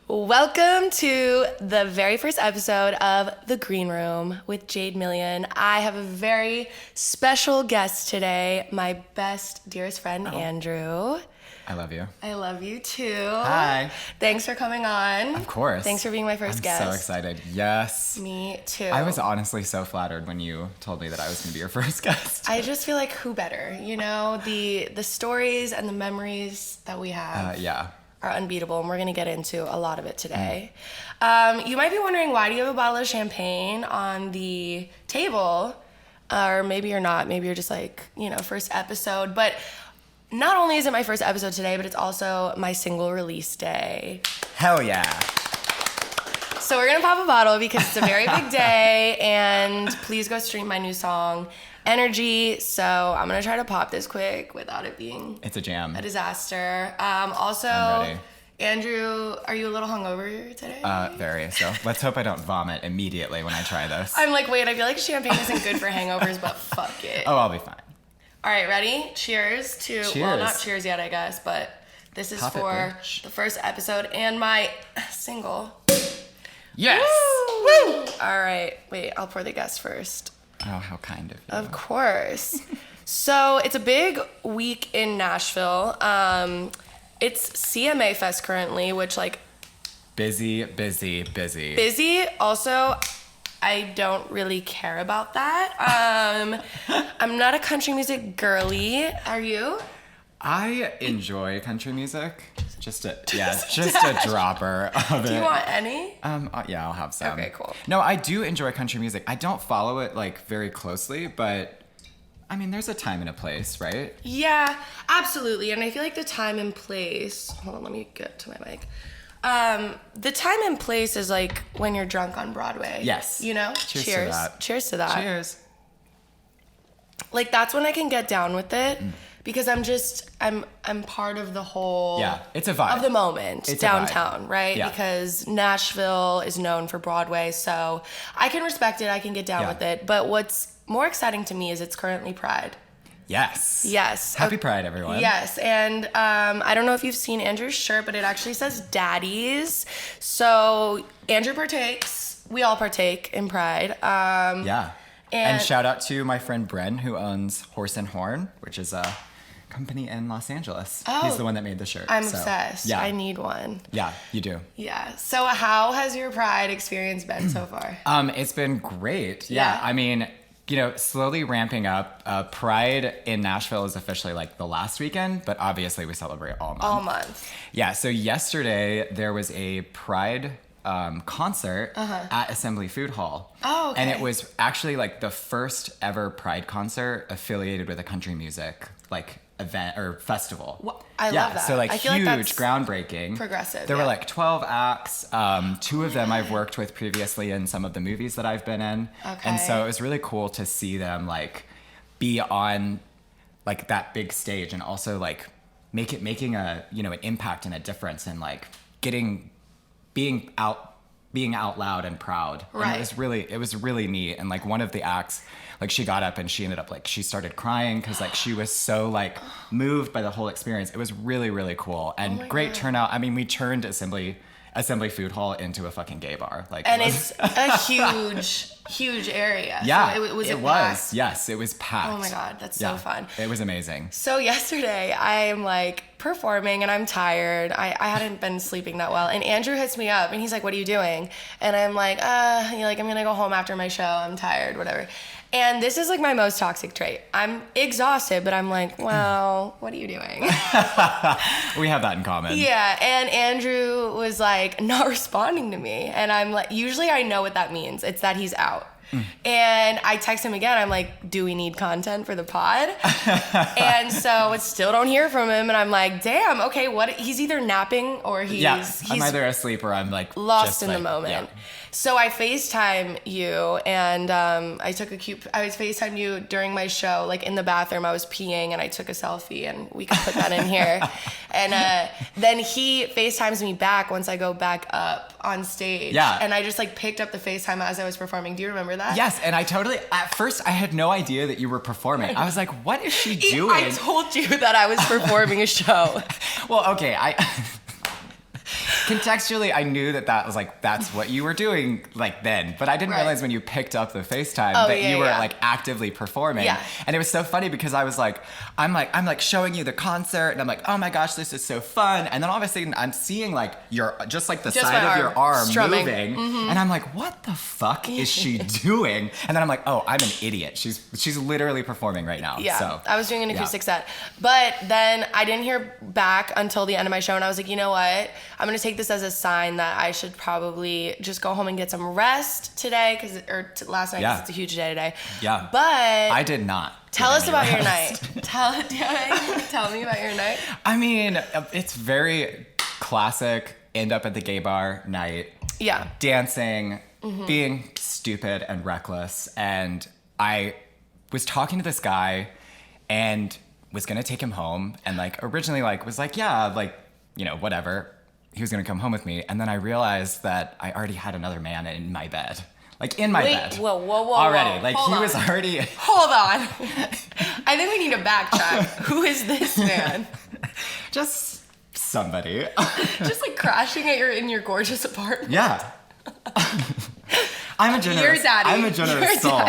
Welcome to the very first episode of The Green Room with Jade Million. I have a very special guest today, my best, dearest friend, Andrew. I love you. I love you too. Hi. Thanks for coming on. Of course. Thanks for being my first guest. I'm so excited. Yes. Me too. I was honestly so flattered when you told me that I was going to be your first guest. I just feel like who better? You know, the stories and the memories that we have. Are unbeatable, and we're going to get into a lot of it today. You might be wondering, why do you have a bottle of champagne on the table? Or maybe you're not. Maybe you're just like, first episode. But not only is it my first episode today, but it's also my single release day. Hell yeah. So we're going to pop a bottle because it's a very big day, and please go stream my new song, Energy. So I'm going to try to pop this quick without it being It's a jam. a disaster. Also, I'm ready. Andrew, are you a little hungover today? Very. So let's hope I don't vomit immediately when I try this. I'm like, wait, I feel like champagne isn't good for hangovers, but fuck it. Oh, I'll be fine. All right, ready? Cheers to, well, not Cheers. cheers yet, I guess, but this is Pop it, for bitch. the first episode and my single. Yes. Woo! All right, wait, I'll pour the guest first. Oh, how kind of you. Of course. So it's a big week in Nashville. It's CMA Fest currently, which Busy. busy. Also, I don't really care about that. I'm not a country music girly. Are you? I enjoy country music. Just a dropper of it. Do you want any? Yeah, I'll have some. Okay, cool. No, I do enjoy country music. I don't follow it very closely, but I mean, there's a time and a place, right? Yeah, absolutely. And I feel like the time and place. Hold on, let me get to my mic. The time and place is like when you're drunk on Broadway. Yes. Cheers. Cheers to that. Cheers to that. Cheers. Like that's when I can get down with it. Because I'm part of the whole it's a vibe of the moment it's downtown, right? Yeah. Because Nashville is known for Broadway, so I can respect it, I can get down with it. But what's more exciting to me is it's currently Pride. Yes. Yes. Happy Pride, everyone. Yes, and I don't know if you've seen Andrew's shirt, but it actually says Daddies. So Andrew partakes. We all partake in Pride. And shout out to my friend Bren, who owns Horse and Horn, which is a company in Los Angeles. He's the one that made the shirt. I'm obsessed. Yeah. I need one. Yeah, you do. Yeah. So how has your Pride experience been so far? It's been great. Yeah. I mean, slowly ramping up. Pride in Nashville is officially the last weekend, but obviously we celebrate all month. All month. Yeah. So yesterday there was a Pride concert at Assembly Food Hall. Oh, okay. And it was actually the first ever Pride concert affiliated with a country music event or festival. Well, I love that. So I feel like huge, that's groundbreaking. progressive, There were 12 acts. Two of them I've worked with previously in some of the movies that I've been in. Okay. And so it was really cool to see them be on that big stage and also making a an impact and a difference and being out loud and proud. Right. And it was really neat. And one of the acts, she got up and she ended up she started crying because she was so moved by the whole experience. It was really, really cool and great turnout. I mean, we turned Assembly Food Hall into a fucking gay bar. And it's a huge area. Yeah, So it was was. Yes, it was packed. Oh my God, that's so fun. It was amazing. So yesterday I'm performing and I'm tired. I hadn't been sleeping that well. And Andrew hits me up and he's like, what are you doing? And I'm like, I'm gonna go home after my show. I'm tired, whatever. And this is my most toxic trait. I'm exhausted, but I'm like, well, what are you doing? We have that in common. Yeah, and Andrew was not responding to me. And I'm usually I know what that means. It's that he's out. And I text him again. I'm like, do we need content for the pod? And so I still don't hear from him. And I'm like, damn, okay, what? He's either napping or he's I'm either asleep or I'm lost in the moment. Yeah. So I FaceTime you, and I FaceTime you during my show, in the bathroom. I was peeing, and I took a selfie, and we could put that in here. And then he FaceTimes me back once I go back up on stage. Yeah. And I just picked up the FaceTime as I was performing. Do you remember that? Yes, and at first I had no idea that you were performing. I was like, what is she doing? I told you that I was performing a show. Well, okay, contextually, I knew that was like, that's what you were doing like then. But I didn't realize when you picked up the FaceTime that you were like actively performing. Yeah. And it was so funny because I was like, I'm like showing you the concert and I'm like, oh my gosh, this is so fun. And then all of a sudden I'm seeing like just like the side of your arm strumming. Moving. Mm-hmm. And I'm like, what the fuck is she doing? And then I'm like, oh, I'm an idiot. She's literally performing right now. Yeah. So, I was doing an acoustic set. But then I didn't hear back until the end of my show. And I was like, you know what? I'm going to take this as a sign that I should probably just go home and get some rest today. Last night, because it's a huge day today. Yeah. But I did not. Tell us about your night. Tell me about your night. I mean, it's very classic end up at the gay bar night. Yeah. Dancing, being stupid and reckless. And I was talking to this guy and was going to take him home. And like originally was like, yeah, like, you know, whatever. He was going to come home with me. And then I realized that I already had another man in my bed. Like in my bed. Whoa. Already. Like Hold he on. was already. Hold on. I think we need to backtrack. Who is this man? Just somebody. Just like crashing in your gorgeous apartment. Yeah. I'm a generous. Your daddy. I'm a generous soul.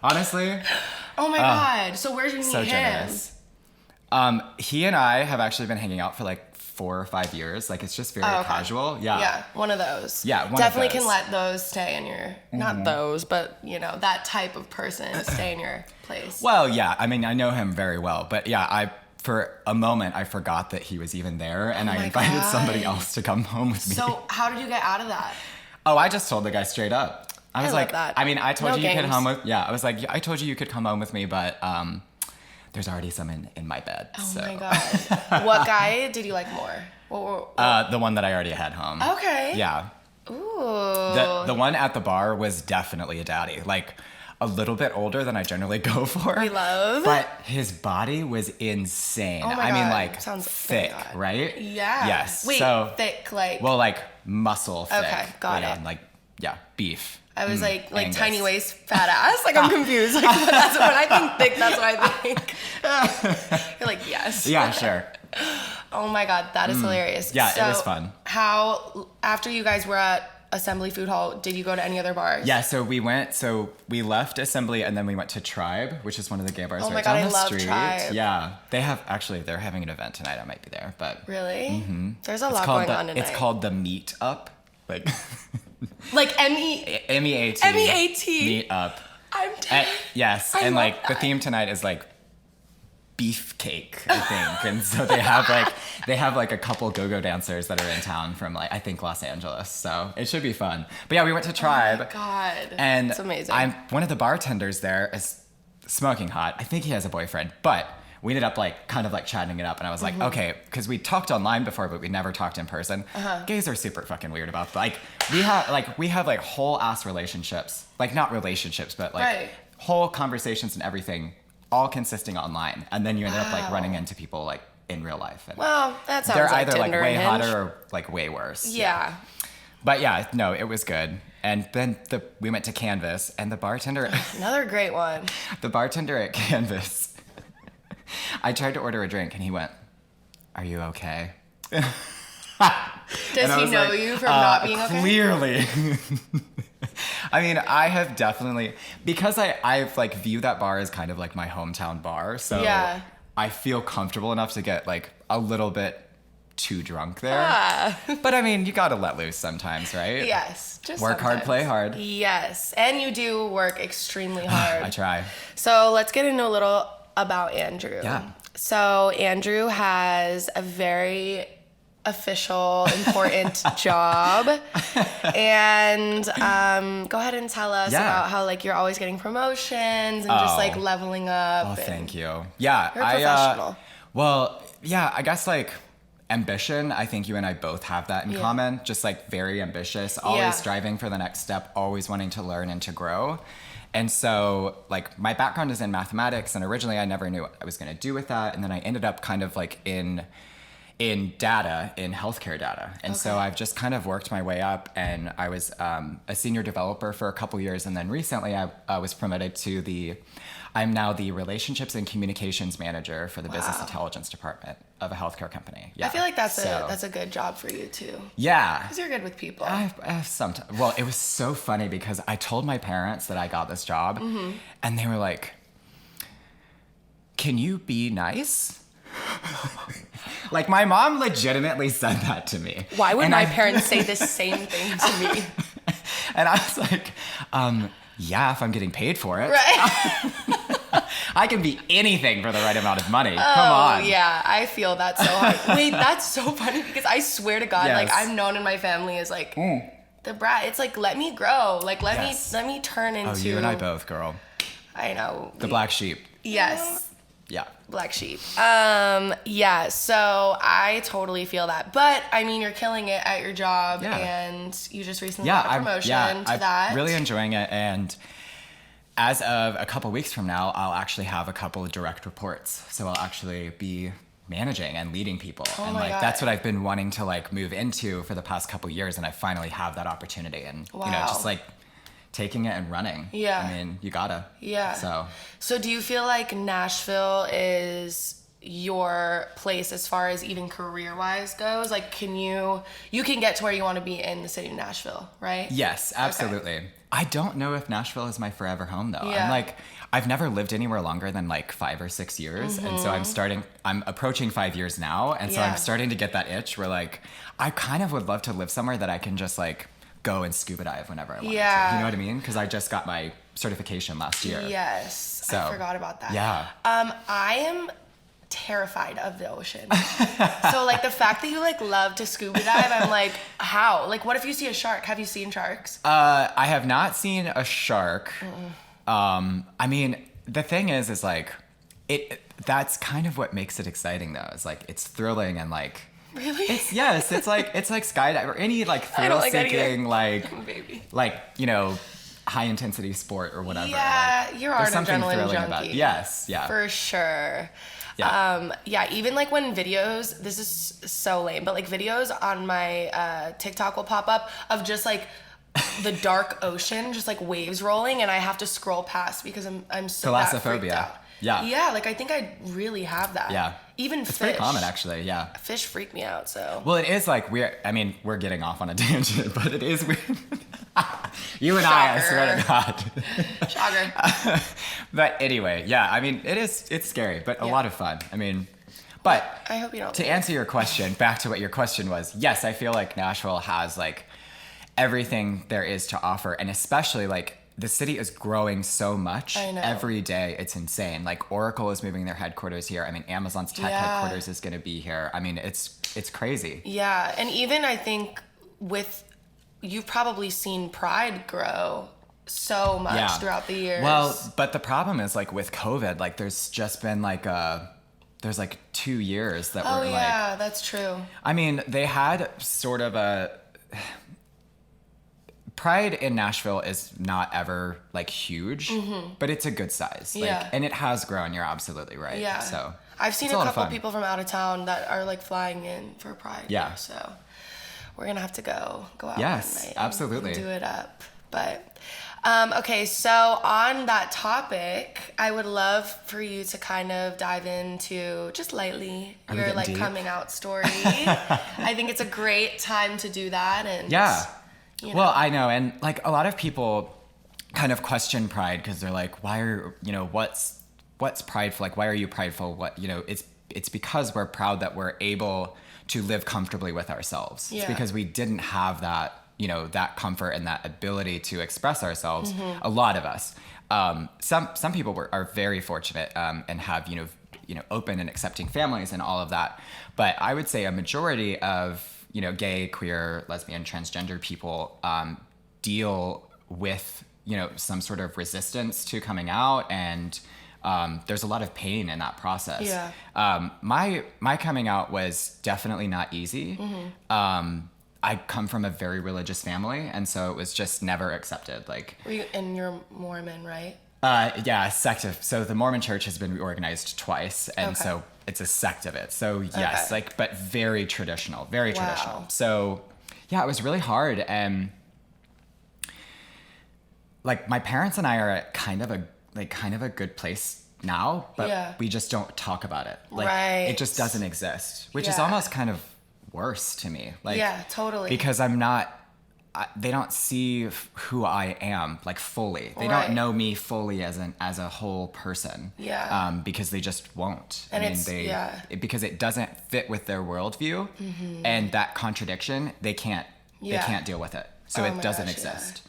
Honestly. Oh my God. So where'd you meet him? Generous. He and I have actually been hanging out for like 4 or 5 years. Like it's just very casual. Yeah. Yeah. One of those. Yeah. Definitely can let those stay in your, not those, but you know, that type of person stay in your place. Well, yeah. I mean, I know him very well, but yeah, for a moment, I forgot that he was even there, and I invited somebody else to come home with me. So how did you get out of that? Oh, I just told the guy straight up. I was like, that. I mean, I told you could come with. Yeah, I was like, I told you could come home with me, but there's already some in my bed. Oh my God. What guy did you like more? What? The one that I already had home. Okay. Yeah. Ooh. The one at the bar was definitely a daddy. Like a little bit older than I generally go for. We love. But his body was insane. Oh my God. I mean, like sounds thick, right? Yeah. Yes. Wait, so, thick like. Well, like muscle thick. Okay, got it. Like beef. I was like Angus. tiny waist, fat ass. Like I'm confused. Like that's when I think thick. That's what I think. You're like yes. Yeah, sure. Oh my God, that is hilarious. Yeah, so it was fun. How after you guys were at Assembly Food Hall, did you go to any other bars? Yeah, so we left Assembly and then we went to Tribe, which is one of the gay bars right down the street. Tribe. Yeah, they're having an event tonight. I might be there, but really, there's a lot going on tonight. It's called the Meet Up, like MEAT. MEAT. Meet Up. I'm dead. Yes, and like the theme tonight is like beefcake, I think. And so they have like a couple go-go dancers that are in town from like I think Los Angeles. So it should be fun. But yeah, we went to Tribe. Oh my God. And it's amazing. One of the bartenders there is smoking hot. I think he has a boyfriend, but we ended up like kind of like chatting it up, and I was like, okay, because we talked online before, but we never talked in person. Gays are super fucking weird about like we have like whole ass relationships, like not relationships, but like whole conversations and everything, all consisting online, and then you ended up like running into people like in real life. And well, that sounds they're like either Tinder like way and hotter Hinge. or like way worse. Yeah. But yeah, no, it was good. And then we went to Canvas, and the bartender. Another great one. The bartender at Canvas. I tried to order a drink, and he went, "Are you okay?" Does he know you from not being okay? Clearly. I mean, I have definitely, because I've like view that bar as kind of like my hometown bar, so I feel comfortable enough to get like a little bit too drunk there. But I mean, you gotta let loose sometimes, right? Yes. Just work sometimes. hard, play hard. Yes. And you do work extremely hard. I try. So let's get into a little about Andrew. Yeah. So Andrew has a very official, important job. And go ahead and tell us about how like you're always getting promotions and just like leveling up. Oh, thank you. Yeah. You're a professional. Well, yeah, I guess like ambition, I think you and I both have that in common. Just like very ambitious, always striving for the next step, always wanting to learn and to grow. And so like my background is in mathematics, and originally I never knew what I was going to do with that. And then I ended up kind of like in in healthcare data. And so I've just kind of worked my way up, and I was a senior developer for a couple years. And then recently I was promoted to I'm now the relationships and communications manager for the business intelligence department of a healthcare company. Yeah. I feel like that's a good job for you too. Yeah. Because you're good with people. Sometimes. Well, it was so funny because I told my parents that I got this job, and they were like, "Can you be nice?" Like, my mom legitimately said that to me. Why would my parents say the same thing to me? And I was like, yeah, if I'm getting paid for it. Right. I can be anything for the right amount of money. Come on. Yeah, I feel that so hard. Wait, that's so funny because I swear to God, like, I'm known in my family as like the brat. It's like, let me grow. Like, let me turn into. Oh, you and I both, girl. I know. The black sheep. Yes. Yeah. Black sheep. Yeah, so I totally feel that. But I mean, you're killing it at your job, and you just recently got a promotion to that. I'm really enjoying it, and as of a couple weeks from now, I'll actually have a couple of direct reports. So I'll actually be managing and leading people. And like, that's what I've been wanting to like move into for the past couple of years, and I finally have that opportunity, and you know, just like taking it and running. Yeah. I mean, you gotta. Yeah. So do you feel like Nashville is your place as far as even career-wise goes? Like, you can get to where you want to be in the city of Nashville, right? Yes, absolutely. Okay. I don't know if Nashville is my forever home though. Yeah. I've never lived anywhere longer than like 5 or 6 years. And so I'm approaching 5 years now. And so I'm starting to get that itch where like, I kind of would love to live somewhere that I can just like go and scuba dive whenever I want to. You know what I mean? Because I just got my certification last year. Yes. So, I forgot about that. Yeah. I am terrified of the ocean. So like the fact that you like love to scuba dive, I'm like, how? Like, what if you see a shark? Have you seen sharks? I have not seen a shark. I mean, the thing is like, that's kind of what makes it exciting though. Is like, it's thrilling and like, really? It's like skydive or any like thrill-seeking like you know, high intensity sport or whatever. Yeah, like, you're an adrenaline junkie. about it. Yes, yeah, for sure. Yeah. Even like when videos, this is so lame, but like videos on my TikTok will pop up of just like the dark ocean, just like waves rolling, and I have to scroll past because I'm so freaked out. Yeah, like I think I really have that. Yeah. Even it's fish. It's pretty common actually, yeah. Fish freak me out, so. Well, it is like we're getting off on a tangent, but it is weird. You and I swear to God. Shocker. But anyway, yeah, I mean, it's scary, but a lot of fun. I mean, but I hope you don't. To answer your question, back to what your question was, yes, I feel like Nashville has like everything there is to offer, and especially like the city is growing so much every day. It's insane. Like Oracle is moving their headquarters here. I mean, Amazon's tech headquarters is going to be here. I mean, it's crazy. Yeah. And even I think you've probably seen Pride grow so much throughout the years. Well, but the problem is like with COVID, like there's just been like there's like 2 years that were like. Oh yeah, that's true. I mean, they had sort of Pride in Nashville is not ever like huge, but it's a good size. Like, and it has grown. You're absolutely right. Yeah. So I've seen a couple people from out of town that are like flying in for Pride. Yeah. Here, so we're gonna have to go out one night. Absolutely. And do it up. But okay, so on that topic, I would love for you to kind of dive into just lightly your like coming out story. I think it's a great time to do that. And you know. Well, I know, and like a lot of people kind of question Pride because they're like, why are, you know, what's prideful? Like, why are you prideful? What, you know, it's because we're proud that we're able to live comfortably with ourselves. It's because we didn't have that, you know, that comfort and that ability to express ourselves. A lot of us. Some people are very fortunate and have, you know, open and accepting families and all of that. But I would say a majority of, you know, gay, queer, lesbian, transgender people deal with, you know, some sort of resistance to coming out, and there's a lot of pain in that process. Yeah. My coming out was definitely not easy. I come from a very religious family, and so it was just never accepted. Like, and you're Mormon, right? Yeah, sect of. So the Mormon Church has been reorganized twice, and so it's a sect of it. So yes, like, but very traditional, very traditional. So yeah, it was really hard, and like my parents and I are at kind of a good place now, but we just don't talk about it. Like it just doesn't exist, which is almost kind of worse to me. Like totally. Because they don't see who I am like fully. They don't know me fully as a whole person. Yeah. Because they just won't. And because it doesn't fit with their worldview, and that contradiction, they can't deal with it. So it doesn't exist.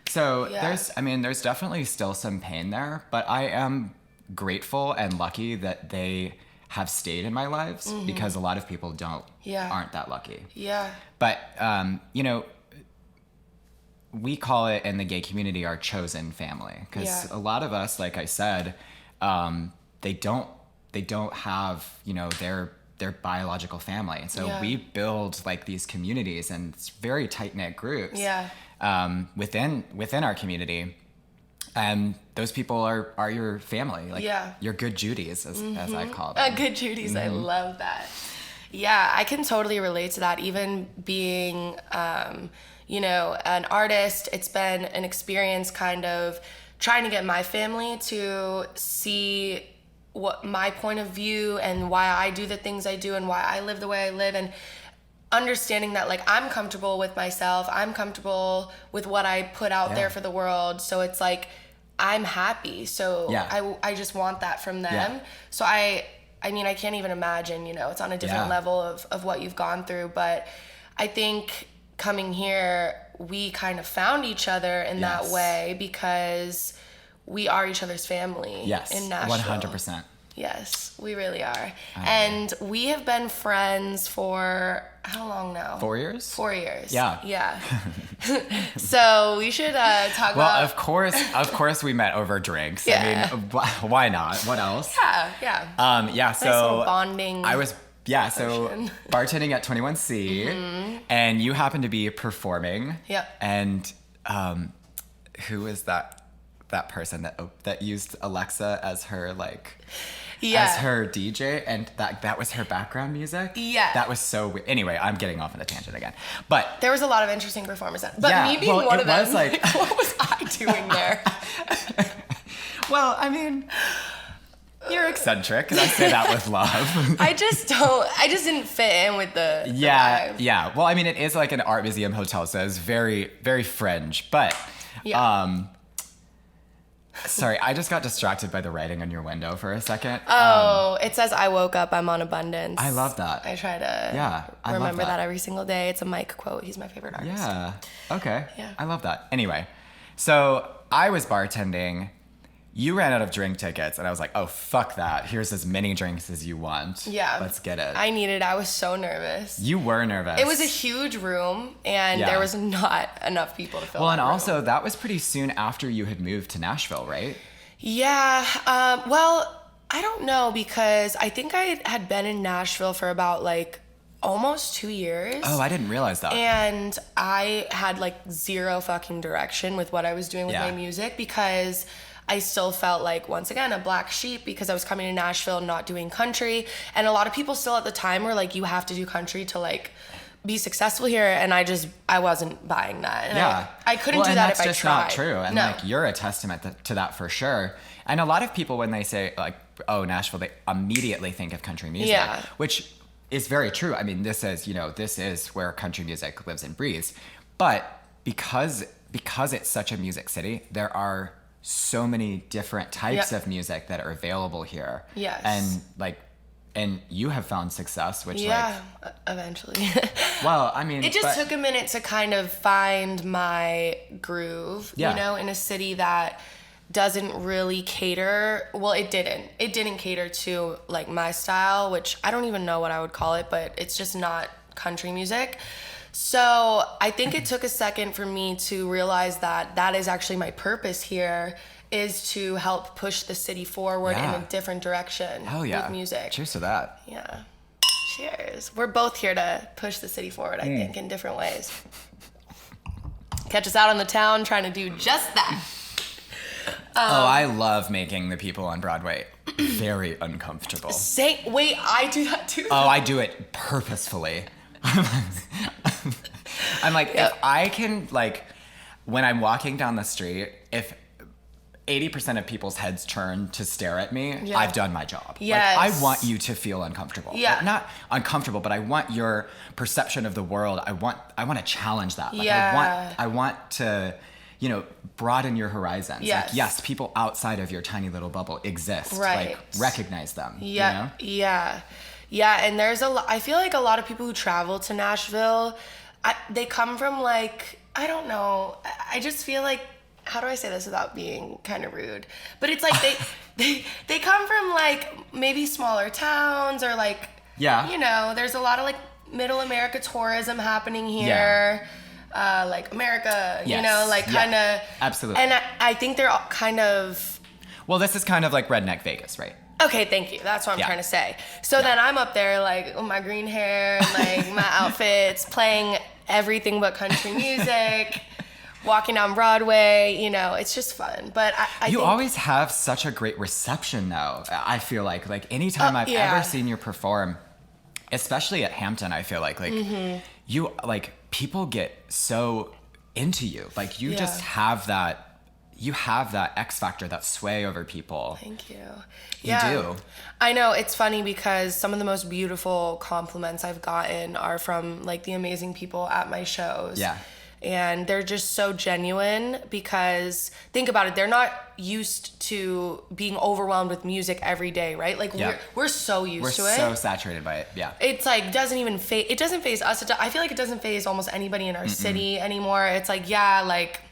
So there's definitely still some pain there, but I am grateful and lucky that they have stayed in my lives, because a lot of people aren't that lucky. Yeah. But we call it in the gay community our chosen family, because a lot of us, like I said, they don't have their biological family, and so we build like these communities, and it's very tight knit groups within our community, and those people are your family, like your good Judies, as I call them. Good Judies, I love that. Yeah, I can totally relate to that. Even being an artist, it's been an experience kind of trying to get my family to see what my point of view and why I do the things I do and why I live the way I live, and understanding that like I'm comfortable with myself, I'm comfortable with what I put out there for the world, so it's like I'm happy, so I just want that from them. So I mean, I can't even imagine, it's on a different level of what you've gone through, but I think coming here, we kind of found each other in that way, because we are each other's family in Nashville. 100%. Yes, we really are. And we have been friends for how long now? 4 years? 4 years. Yeah. So we should talk about... Well, of course we met over drinks. I mean, why not? What else? Yeah. Nice little bonding. I was... Yeah, so bartending at 21C, and you happened to be performing. Yeah. And who is that person that used Alexa as her as her DJ, and that was her background music? Yeah. That was so weird. Anyway, I'm getting off on a tangent again. But there was a lot of interesting performers. But me being one of them, what was I doing there? Well, I mean... You're eccentric, and I say that with love. I just didn't fit in with the vibe. Yeah. Well, I mean, it is like an art museum hotel, so it's very, very fringe. But, sorry, I just got distracted by the writing on your window for a second. It says, "I woke up, I'm on abundance." I love that. I try to remember that every single day. It's a Mike quote. He's my favorite artist. Yeah. Okay. Yeah. I love that. Anyway, so I was bartending. You ran out of drink tickets, and I was like, oh, fuck that. Here's as many drinks as you want. Yeah. Let's get it. I was so nervous. You were nervous. It was a huge room, and there was not enough people to fill Well, and also, that was pretty soon after you had moved to Nashville, right? Yeah. Well, I don't know, because I think I had been in Nashville for about, almost 2 years. Oh, I didn't realize that. And I had, zero fucking direction with what I was doing with my music, because... I still felt like, once again, a black sheep, because I was coming to Nashville not doing country. And a lot of people still at the time were like, you have to do country to be successful here. And I wasn't buying that. And I couldn't do that if I tried. That's just not true. And you're a testament to that for sure. And a lot of people, when they say oh, Nashville, they immediately think of country music, which is very true. I mean, this is where country music lives and breathes. But because it's such a music city, there are so many different types of music that are available here. Yes. And you have found success, which eventually. Well, I mean, it just took a minute to kind of find my groove, in a city that doesn't really cater. Well, it didn't cater to my style, which I don't even know what I would call it, but it's just not country music. So I think it took a second for me to realize that is actually my purpose here, is to help push the city forward in a different direction with music. Cheers to that. Yeah. Cheers. We're both here to push the city forward, I think, in different ways. Catch us out on the town trying to do just that. I love making the people on Broadway very uncomfortable. Wait, I do that too. Oh, I do it purposefully. I'm like, if I can, like, when I'm walking down the street, if 80% of people's heads turn to stare at me, I've done my job. Yes. Like, I want you to feel uncomfortable. Yeah. Like, not uncomfortable, but I want your perception of the world. I want to challenge that. Like, Yeah. I want to, you know, broaden your horizons. Yes. Like, yes, people outside of your tiny little bubble exist. Right. Like, recognize them. Yeah. You know? Yeah. Yeah. And there's I feel like a lot of people who travel to Nashville, they come from, like, I don't know. I just feel like, how do I say this without being kind of rude? But it's like they come from, like, maybe smaller towns, or, like, you know, there's a lot of, like, middle America tourism happening here. Like America, you know, like, kind of. Absolutely. And I think they're all kind of. Well, this is kind of like redneck Vegas, right? Okay, thank you. That's what I'm trying to say. So then I'm up there, like, with my green hair, and, like, my outfits, playing everything but country music, walking down Broadway, you know, it's just fun. But I you think, always have such a great reception, though. I feel like anytime I've ever seen you perform, especially at Hampton, I feel like you, like, people get so into you. Like, you just have that. You have that X factor, that sway over people. Thank you. You do. I know, it's funny because some of the most beautiful compliments I've gotten are from, like, the amazing people at my shows. Yeah. And they're just so genuine because, think about it, they're not used to being overwhelmed with music every day, right? Like, we're so used to it. We're so saturated by it, yeah. It's like, it doesn't faze us. I feel like it doesn't faze almost anybody in our city anymore. It's like, like,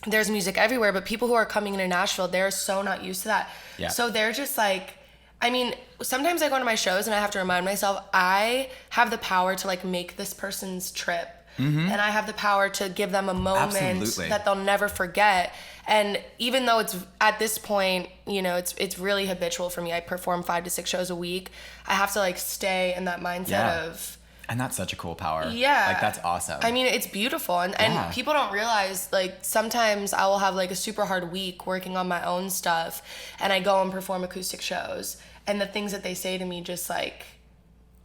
there's music everywhere, but people who are coming into Nashville, they're so not used to that. Yeah. So they're just like, I mean, sometimes I go to my shows and I have to remind myself, I have the power to, like, make this person's trip. And I have the power to give them a moment that they'll never forget. And even though it's, at this point, you know, it's really habitual for me. I perform 5 to 6 shows a week. I have to, like, stay in that mindset of. And that's such a cool power. Yeah. Like, that's awesome. I mean, it's beautiful. And people don't realize, like, sometimes I will have, like, a super hard week working on my own stuff, and I go and perform acoustic shows, and the things that they say to me just, like,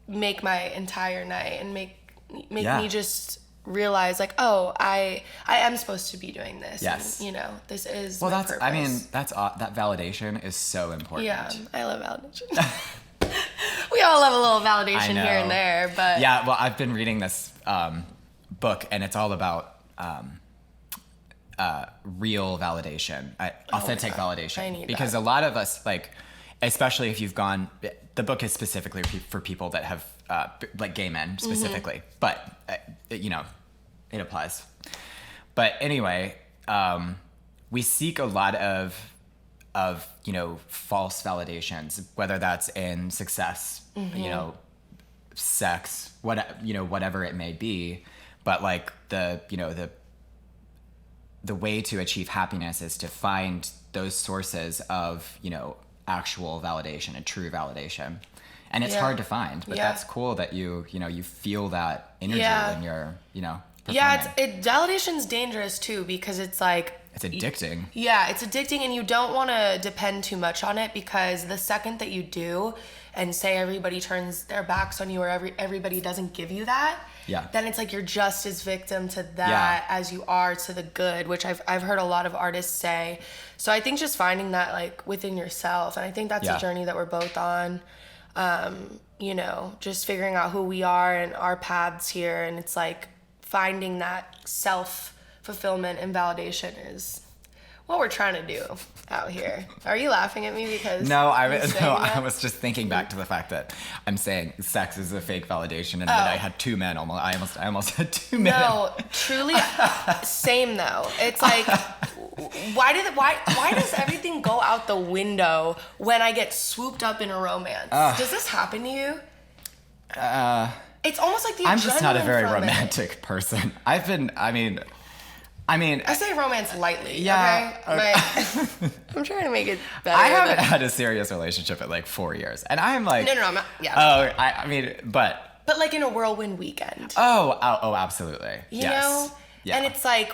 make my entire night and make me just realize, like, oh, I am supposed to be doing this. Yes. And, you know, this is my purpose. I mean, that validation is so important. Yeah, I love validation. We all love a little validation here and there, but. Yeah, well, I've been reading this book, and it's all about real validation, authentic validation. I need because that. a lot of us, like, especially if you've gone, the book is specifically for people that have, like, gay men specifically, but, you know, it applies. But anyway, we seek a lot of, you know, false validations, whether that's in success, you know, sex, whatever it may be. But, like, the way to achieve happiness is to find those sources of, you know, actual validation and true validation. And it's hard to find, but that's cool that you feel that energy in your, you know, performing. Yeah, validation's dangerous too, because it's like, it's addicting. Yeah, it's addicting, and you don't want to depend too much on it, because the second that you do and say everybody turns their backs on you, or everybody doesn't give you that, then it's like you're just as victim to that as you are to the good, which I've heard a lot of artists say. So I think just finding that, like, within yourself, and I think that's a journey that we're both on. You know, just figuring out who we are and our paths here, and it's like finding that self-fulfillment and validation is what we're trying to do out here. Are you laughing at me because I was just thinking back to the fact that I'm saying sex is a fake validation, and that I had 2 men. I almost had 2 men. No, truly, same though. It's like, why does everything go out the window when I get swooped up in a romance? Does this happen to you? It's almost like the adrenaline. I'm just not a very from romantic person. I say romance lightly. Yeah. Okay? I'm trying to make it better. I haven't had a serious relationship in, like, 4 years, and I'm like. No, I'm not. Yeah. Oh, I mean, but. But, like, in a whirlwind weekend. Oh, absolutely. You know? Yeah. And it's like.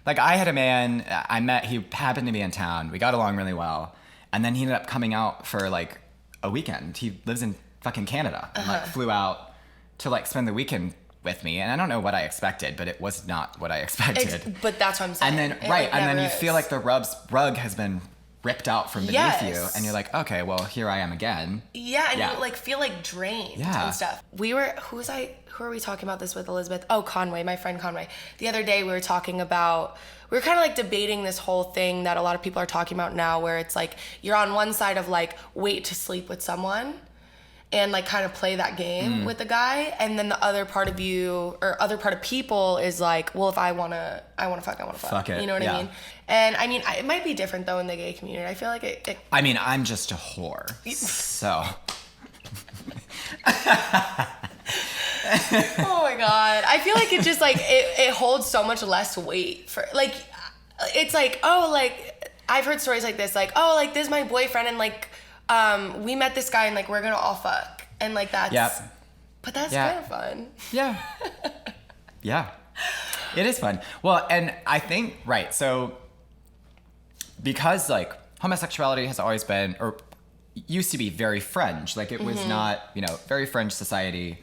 Like, I had a man I met, he happened to be in town. We got along really well. And then he ended up coming out for, like, a weekend. He lives in fucking Canada. And, like, flew out to, like, spend the weekend with me. And I don't know what I expected, but it was not what I expected. But that's what I'm saying. And then, and then you feel like the rug has been ripped out from beneath you. And you're like, okay, well, here I am again. Yeah, and you, like, feel, like, drained and stuff. Who are we talking about this with, Elizabeth? Oh, Conway, my friend Conway. The other day we were talking about, we were kind of like debating this whole thing that a lot of people are talking about now, where it's like you're on one side of like wait to sleep with someone and like kind of play that game with the guy, and then the other part of you or other part of people is like, well, if I wanna fuck, I wanna fuck. Fuck it. You know what I mean? And I mean, it might be different though in the gay community. I feel like it I mean, I'm just a whore, so. Oh my God. I feel like it just like, it holds so much less weight for like, it's like, oh, like I've heard stories like this, like, oh, like this is my boyfriend and like, we met this guy and like, we're gonna all fuck. And like that's, but that's kind of fun. Yeah. Yeah. It is fun. Well, and I think, so because like homosexuality has always been, or used to be very fringe, like it was not, very fringe society.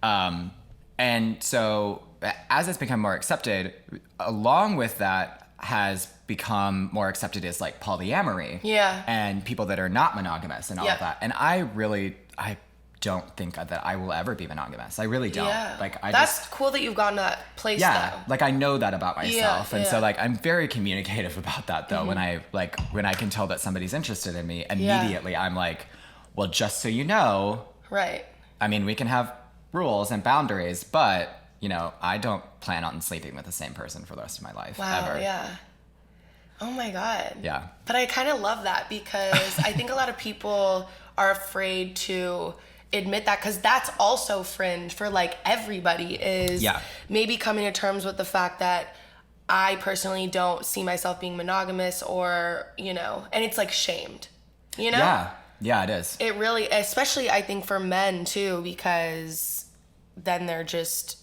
And so as it's become more accepted, along with that has become more accepted is like polyamory. Yeah. And people that are not monogamous and all of that. And I don't think that I will ever be monogamous. I really don't. Yeah. Like that's cool that you've gotten to that place though. Like I know that about myself. And so like I'm very communicative about that though. When I can tell that somebody's interested in me, immediately I'm like, well, just so you know. Right. I mean, we can have rules and boundaries, but I don't plan on sleeping with the same person for the rest of my life. Wow, ever. Yeah. Oh my God. Yeah. But I kind of love that because I think a lot of people are afraid to admit that, because that's also fringe for like everybody is maybe coming to terms with the fact that I personally don't see myself being monogamous or, and it's like shamed, Yeah. Yeah, it is. It really, especially I think for men too, because then they're just,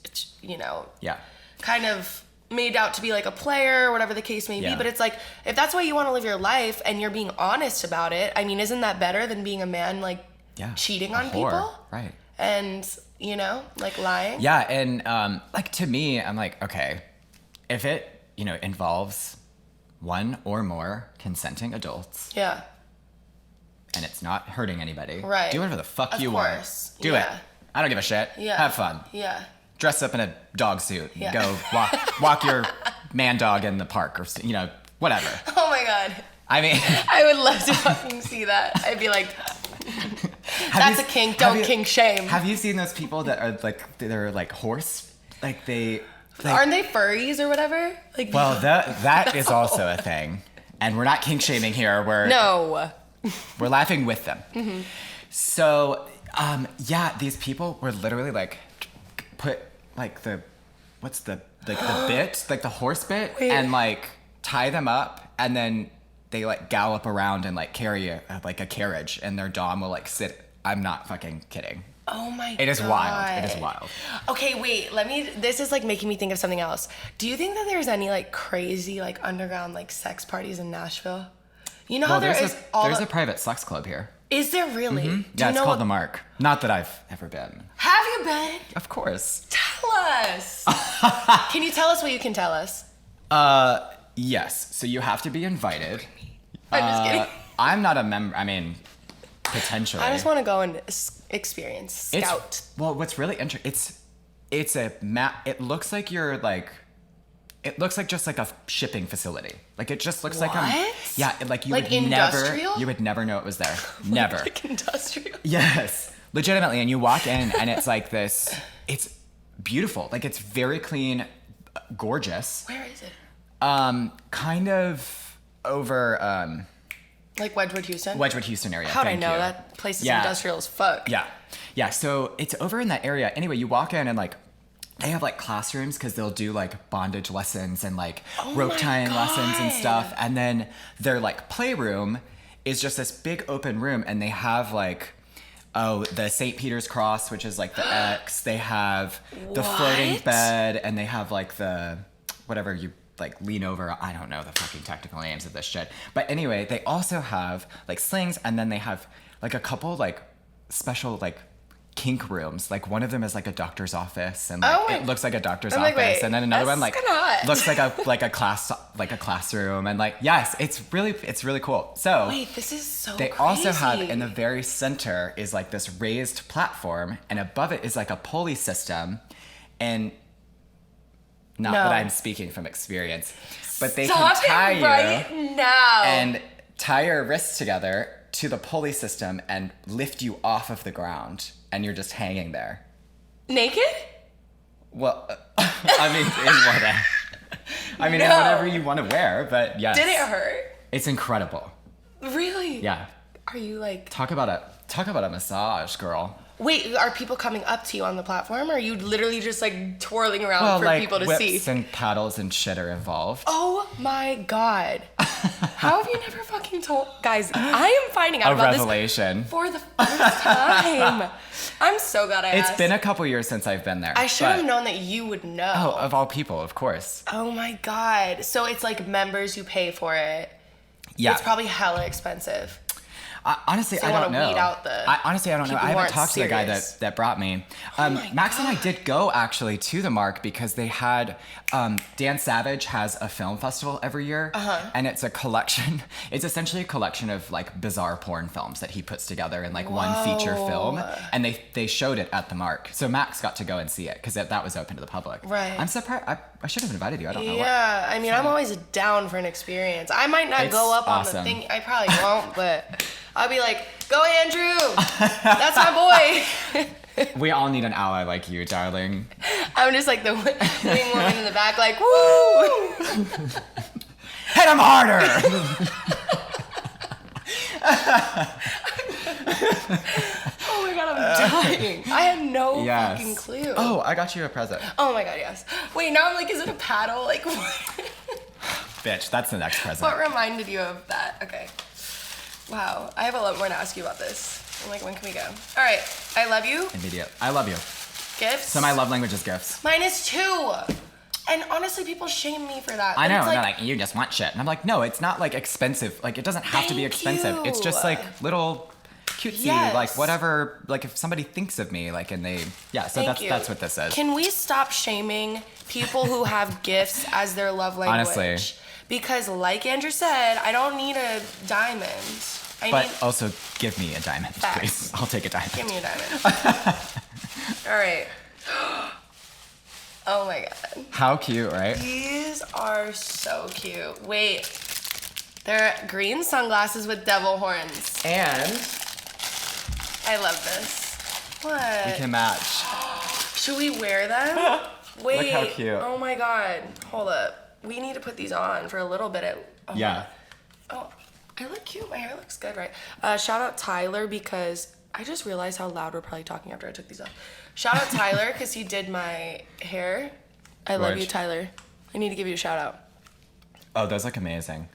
kind of made out to be like a player or whatever the case may be. But it's like, if that's why you want to live your life and you're being honest about it, I mean, isn't that better than being a man like cheating on people? Right. And, like lying? Yeah. And like to me, I'm like, okay, if it, involves one or more consenting adults. Yeah. And it's not hurting anybody. Right. Do whatever the fuck you want. Do it. I don't give a shit. Yeah. Have fun. Yeah. Dress up in a dog suit. Yeah. Go walk your man dog in the park or, whatever. Oh my God. I mean. I would love to fucking see that. I'd be like, that's a kink. Don't kink shame. Have you seen those people that are like, they're like horse? Like they. Like, aren't they furries or whatever? Like. Well, that is also a thing. And we're not kink shaming here. We're laughing with them. Mm-hmm. So, these people were literally like, put like the bit, like the horse bit, and like tie them up, and then they like gallop around and like carry a carriage, and their dom will like sit. I'm not fucking kidding. Oh my God. It is wild. It is wild. Okay, wait, this is like making me think of something else. Do you think that there's any like crazy like underground like sex parties in Nashville? You know how there's a private sex club here. Is there really? Mm-hmm. Yeah, it's called The Mark. Not that I've ever been. Have you been? Of course. Tell us. Can you tell us what you can tell us? Yes. So you have to be invited. I'm just kidding. I'm not a member. I mean, potentially. I just want to go and experience, scout. What's really interesting, it's a map. It looks like you're like, it looks like just like a shipping facility. Like it just looks like like you like would never know it was there. Never. Like industrial. Yes, legitimately. And you walk in and it's like this. It's beautiful. Like it's very clean, gorgeous. Where is it? Kind of over. Like Wedgwood, Houston? Wedgwood, Houston area. How'd I know? That place is industrial as fuck. Yeah. Yeah, so it's over in that area. Anyway, you walk in and like, they have like classrooms because they'll do like bondage lessons and like rope tying lessons and stuff. And then their like playroom is just this big open room, and they have like, the St. Peter's cross, which is like the X. They have the floating bed, and they have like the, whatever you like lean over. I don't know the fucking technical names of this shit. But anyway, they also have like slings, and then they have like a couple like special like kink rooms. Like one of them is like a doctor's office, and like it looks like a doctor's office. Wait, and then another one like hot. looks like a classroom, and like yes, it's really cool. So wait, this is so they crazy. also have in the very center is like this raised platform, and above it is like a pulley system, and not that I'm speaking from experience, but they can tie you right now and tie your wrists together to the pulley system and lift you off of the ground, and you're just hanging there. Naked? Well, I mean, in whatever you want to wear, but yes. Did it hurt? It's incredible. Really? Yeah. Are you like... Talk about a massage, girl. Wait, are people coming up to you on the platform, or are you literally just like twirling around for people to see? Whips and paddles and shit are involved. Oh my God. How have you never fucking told... Guys, I am finding out about revelation. This for the first time. I'm so glad I asked. It's been a couple years since I've been there. I should have known that you would know. Oh, of all people, of course. Oh my God. So it's like members who pay for it. Yeah. It's probably hella expensive. Honestly, I don't know. Weed out honestly, I don't know. I haven't talked to the guy that brought me. Max and I did go actually to the Mark because they had Dan Savage has a film festival every year, and it's a collection. It's essentially a collection of like bizarre porn films that he puts together in like one feature film, and they showed it at the Mark. So Max got to go and see it because that was open to the public. Right. I'm surprised. I should have invited you. I don't know. Yeah, I mean, I'm always down for an experience. I might not go up awesome. on the thing. I probably won't, but I'll be like, go Andrew! That's my boy! We all need an ally like you, darling. I'm just like the wing woman in the back, like, woo! Hit him harder! Oh my God, I'm dying. I had no fucking clue. Oh, I got you a present. Oh my God, yes. Wait, now I'm like, is it a paddle? Like, what? Bitch, that's the next present. What reminded you of that? Okay. Wow, I have a lot more to ask you about this. I'm like, when can we go? All right, I love you. Immediate. I love you. Gifts? So my love language is gifts. Mine is too. And honestly, people shame me for that. I know, and they're like, you just want shit. And I'm like, no, it's not like expensive. Like, it doesn't have to be expensive. It's just like little cutesy, like whatever, like if somebody thinks of me, like, and they, so that's what this is. Can we stop shaming people who have gifts as their love language? Honestly. Because like Andrew said, I don't need a diamond. Also, give me a diamond, please. I'll take a diamond. Give me a diamond. All right. Oh my God. How cute, right? These are so cute. Wait. They're green sunglasses with devil horns. And I love this. What? We can match. Should we wear them? Wait. Look how cute. Oh my God. Hold up. We need to put these on for a little bit. Oh, I look cute. My hair looks good, right? Shout out Tyler because I just realized how loud we're probably talking after I took these off. Shout out Tyler because he did my hair. I love you, Tyler. I need to give you a shout out. Oh, those look amazing.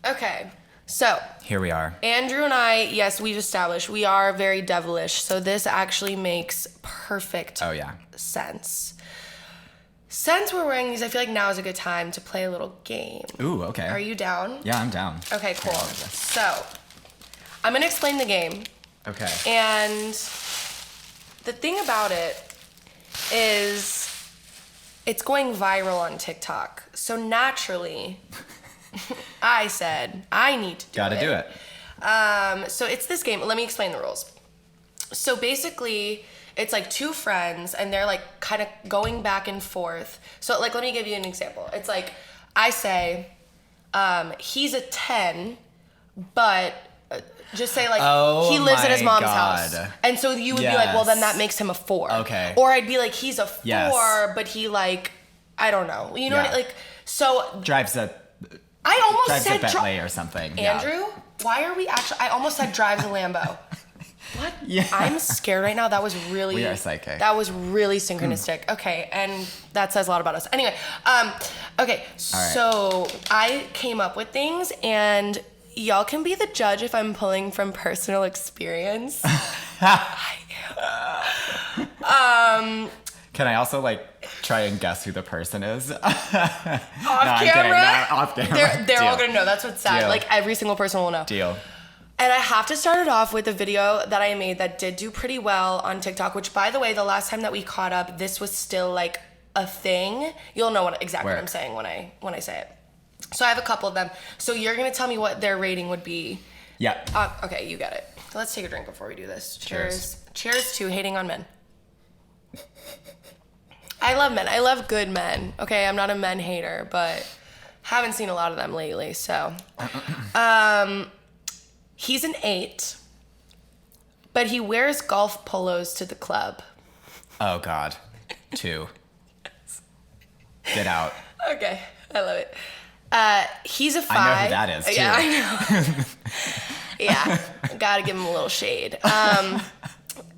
Okay, so. Here we are. Andrew and I, yes, we've established we are very devilish, so this actually makes perfect sense. Since we're wearing these, I feel like now is a good time to play a little game. Ooh, okay. Are you down? Yeah, I'm down. Okay, cool. So, I'm gonna explain the game. Okay. And the thing about it is it's going viral on TikTok. So naturally, I said, I need to do it. Gotta do it. So it's this game. Let me explain the rules. So basically, it's like two friends and they're like kind of going back and forth. So like, let me give you an example. It's like, I say, he's a 10, but just say like, he lives at his mom's house. And so you would be like, well, then that makes him a 4. Okay. Or I'd be like, he's a 4, but he like, I don't know. You know what I like? So. Drives a Bentley or something. Andrew, why are we actually, I almost said drives a Lambo. What? Yeah. I'm scared right now. That was really... We are psychic. That was really synchronistic. Okay, and that says a lot about us. Anyway, okay, so I came up with things, and y'all can be the judge if I'm pulling from personal experience. I am. Can I also, like, try and guess who the person is. Off camera? No, off camera. They're all gonna know. That's what's sad. Deal. Like every single person will know. Deal. And I have to start it off with a video that I made that did do pretty well on TikTok, which, by the way, the last time that we caught up, this was still like a thing. You'll know exactly what I'm saying when I say it. So I have a couple of them. So you're going to tell me what their rating would be. Yeah. Okay, you get it. Let's take a drink before we do this. Cheers. Cheers to hating on men. I love men. I love good men. Okay, I'm not a men hater, but haven't seen a lot of them lately, so. He's an 8, but he wears golf polos to the club. Oh, God. 2. Get out. Okay, I love it. He's a 5. I know who that is, too. Yeah, I know. Yeah, gotta give him a little shade.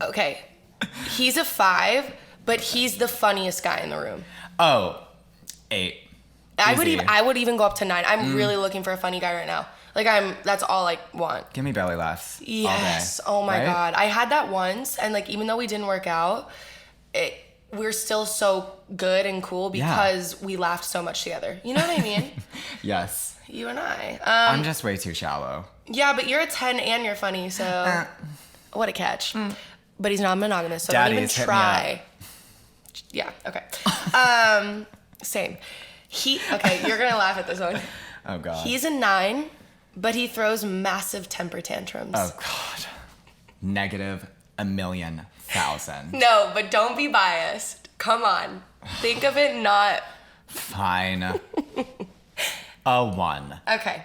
Okay, he's a 5, but he's the funniest guy in the room. Oh, 8. I would even go up to 9. I'm really looking for a funny guy right now. Like that's all I want. Give me belly laughs. Yes. All day, oh my right? God. I had that once, and like even though we didn't work out, we're still so good and cool because we laughed so much together. You know what I mean? Yes. You and I. I'm just way too shallow. Yeah, but you're a 10 and you're funny, so what a catch. But he's not monogamous, so Daddies, don't even try. Yeah. Okay. Same. Okay, you're gonna laugh at this one. Oh God. He's a 9. But he throws massive temper tantrums. Oh, God. -1,000,000. No, but don't be biased. Come on. Think of it not... Fine. A 1. Okay.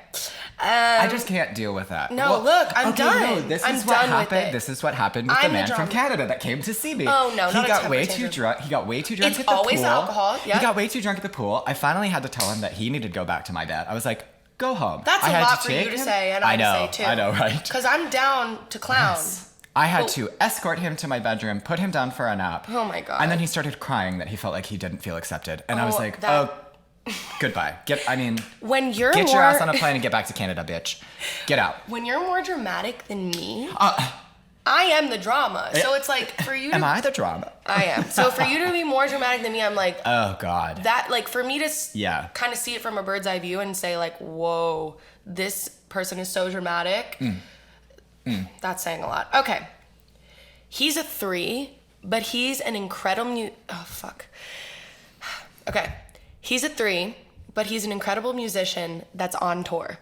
I just can't deal with that. No, look, I'm done. No, this I'm is what done happened. with it. This is what happened with the man from Canada that came to see me. Oh, no, he not a got temper way tantrum. too drunk. He got way too drunk It's at the pool. always alcohol, yeah. He got way too drunk at the pool. I finally had to tell him that he needed to go back to my bed. I was like, go home. That's a lot for you to say and I to say too. I know, right? Because I'm down to clown. Yes. I had to escort him to my bedroom, put him down for a nap. Oh my God. And then he started crying that he felt like he didn't feel accepted. And I was like, goodbye. When you're get your ass on a plane and get back to Canada, bitch. Get out. When you're more dramatic than me, I am the drama. So it's like for you to... Am I the drama? I am. So for you to be more dramatic than me, I'm like... Oh, God. That, like, for me to kind of see it from a bird's eye view and say, like, whoa, this person is so dramatic. That's saying a lot. Okay. He's a 3, but he's an incredible... Oh, fuck. Okay. He's a 3, but he's an incredible musician that's on tour.